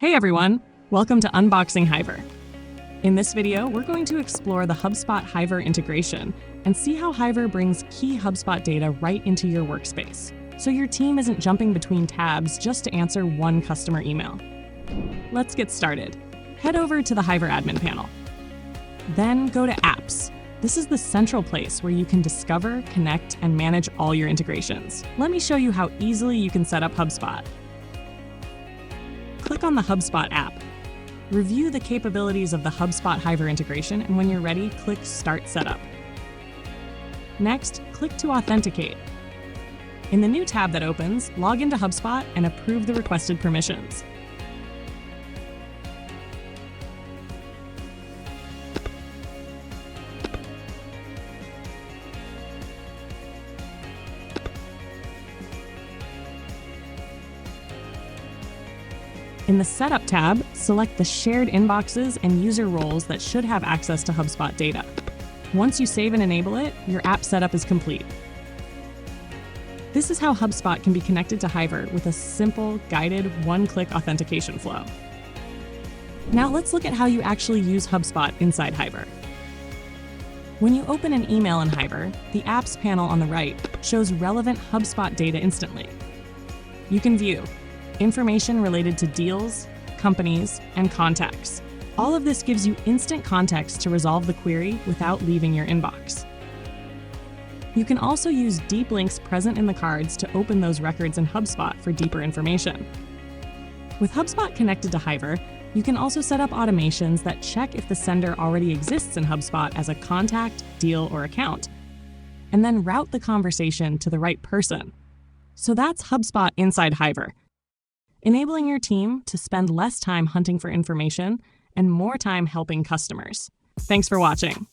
Hey everyone, welcome to Unboxing Hiver. In this video, we're going to explore the HubSpot Hiver integration and see how Hiver brings key HubSpot data right into your workspace, so your team isn't jumping between tabs just to answer one customer email. Let's get started. Head over to the Hiver admin panel. Then go to Apps. This is the central place where you can discover, connect, and manage all your integrations. Let me show you how easily you can set up HubSpot. Click on the HubSpot app. Review the capabilities of the HubSpot Hiver integration, and when you're ready, click Start Setup. Next, click to authenticate. In the new tab that opens, log into HubSpot and approve the requested permissions. In the Setup tab, select the shared inboxes and user roles that should have access to HubSpot data. Once you save and enable it, your app setup is complete. This is how HubSpot can be connected to Hiver with a simple, guided, one-click authentication flow. Now let's look at how you actually use HubSpot inside Hiver. When you open an email in Hiver, the Apps panel on the right shows relevant HubSpot data instantly. You can view information related to deals, companies, and contacts. All of this gives you instant context to resolve the query without leaving your inbox. You can also use deep links present in the cards to open those records in HubSpot for deeper information. With HubSpot connected to Hiver, you can also set up automations that check if the sender already exists in HubSpot as a contact, deal, or account, and then route the conversation to the right person. So that's HubSpot inside Hiver, enabling your team to spend less time hunting for information and more time helping customers. Thanks for watching.